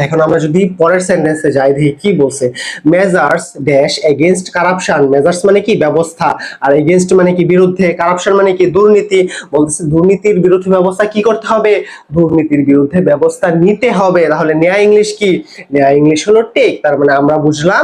এখন আমরা যদি পরের সেন্টেন্সে যাই দেখি কি বলছে, measures dash against corruption. Measures মানে কি ব্যবস্থা, আর এগেইনস্ট মানে কি বিরুদ্ধে, কারাপশন মানে কি দুর্নীতি। বলতেছে দুর্নীতির বিরুদ্ধে ব্যবস্থা কি করতে হবে, দুর্নীতির বিরুদ্ধে ব্যবস্থা নিতে হবে। তাহলে নেয়া ইংলিশ কি, নেয়া ইংলিশ হলো টেক। তার মানে আমরা বুঝলাম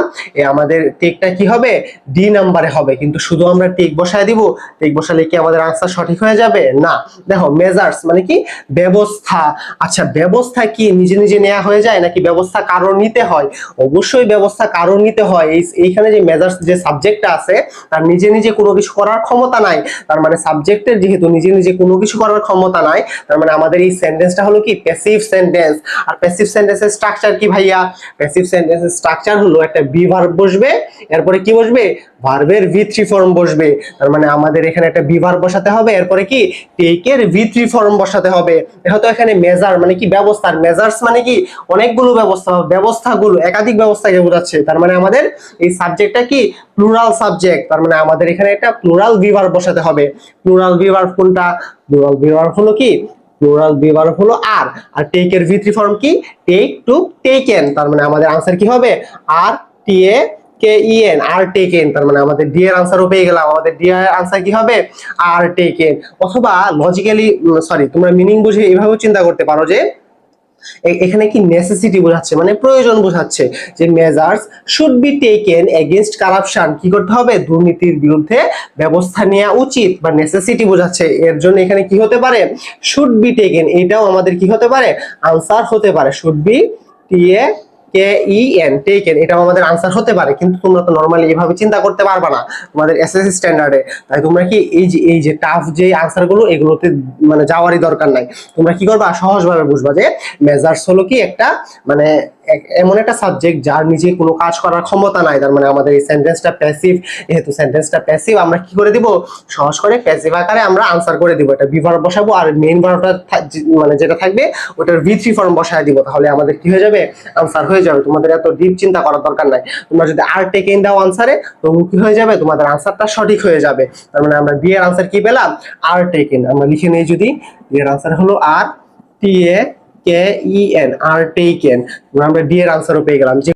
আমাদের টেকটা কি হবে, ডি নাম্বারে হবে। কিন্তু শুধু আমরা টেক বসায় দিব, টেক বসালে কি আমাদের আনসার সঠিক হয়ে যাবে না। দেখো মেজার্স মানে কি ব্যবস্থা। আচ্ছা ব্যবস্থা কি নিজে নিজে নেওয়া হয়ে যায় নাকি ব্যবস্থা কারোর নিতে হয়? অবশ্যই ব্যবস্থা কারোর নিতে হয়। এইখানে যে মেজার্স যে সাবজেক্টটা আছে তার নিজে নিজে কোনো কিছু করার ক্ষমতা নাই। তার মানে সাবজেক্টের যেহেতু নিজে নিজে কোনো কিছু করার ক্ষমতা নাই, তার মানে আমাদের এই সেন্টেন্সটা হলো কি প্যাসিভ সেন্টেন্স। আর প্যাসিভ সেন্টেন্সের স্ট্রাকচার কি ভাইয়া, প্যাসিভ সেন্টেন্সের স্ট্রাকচার হলো একটা বি ভার্ব বসবে, এরপরে কি বসবে, ভার্বের ভি3 ফর্ম বসবে। তার মানে আমাদের এখানে একটা বি ভার্ব বসাতে হবে, এরপরে কি টেকের ভি3 ফর্ম বসাতে হবে। দেখো তো এখানে মেজার মানে কি ব্যবস্থা, মেজার্স মানে কি অনেকগুলো ব্যবস্থা, ব্যবস্থাগুলো একাধিক ব্যবস্থাকে বোঝাচ্ছে। তার মানে আমাদের এই সাবজেক্টটা কি প্লুরাল সাবজেক্ট। তার মানে আমাদের এখানে একটা প্লুরাল ভি ভার্ব বসাতে হবে। প্লুরাল ভি ভার্ব কোনটা, প্লুরাল ভি ভার্ব হলো কি, প্লুরাল ভি ভার্ব হলো আর টেকের ভি3 ফর্ম কি টেক টু টেকেন। তার মানে আমাদের আনসার কি হবে আর টি A K E N, are taken. তার মানে আমাদের ডি এর আনসারও পেয়ে গেলাম। আমাদের ডি এর আনসার কি হবে আর টেকেন। অথবা লজিক্যালি সরি তোমরা মিনিং বুঝে এইভাবে চিন্তা করতে পারো যে এখানে কি নেসেসিটি বোঝাচ্ছে, মানে প্রয়োজন বোঝাচ্ছে যে measures should be taken against corruption, কি করতে হবে দুর্নীতির বিরুদ্ধে ব্যবস্থা নেওয়া উচিত, বা নেসেসিটি বোঝাচ্ছে। এর জন্য এখানে কি হতে পারে শুড বি টেকেন, এটাও আমাদের কি হতে পারে আনসার হতে পারে। Should be T A K E N taken, এটাও আমাদের আনসার হতে পারে। কিন্তু তোমরা তো নরমালি এভাবে চিন্তা করতে পারবা না তোমাদের এসএসসি স্ট্যান্ডার্ডে। তাই তোমরা কি এই যে টাফ যে আনসারগুলো এগুলোতে মানে যাওয়ারই দরকার নাই। তোমরা কি করবা সহজভাবে বুঝবা যে মেজার্স হলো কি একটা মানে এমন একটা সাবজেক্ট যার নিজে কোনো কাজ করার ক্ষমতা নাই। তার মানে আমাদের এই সেন্টেন্সটা প্যাসিভ, যেহেতু সেন্টেন্সটা প্যাসিভ আমরা কি করে দিব সহজ করে প্যাসিভ আকারে আমরা আনসার করে দিব। এটা বি ভার্ব বসাবো আর মেইন ভার্বটা মানে যেটা থাকবে ওটার ভি3 ফর্ম বসায় দিব। তাহলে আমাদের কি হয়ে যাবে আনসার হয়ে যাবে। তোমাদের এত ডিপ চিন্তা করার দরকার নাই। তোমরা যদি আর টেকেন দাও আনসারে তো কি হয়ে যাবে তোমাদের আনসারটা সঠিক হয়ে যাবে। তার মানে আমরা বি এর আনসার কি পেলাম আর টেকেন। আমরা লিখে নেই যদি বি এর আনসার হলো আর টি A K E N are taken. আমরা ডি এর আনসারও পেয়ে গেলাম।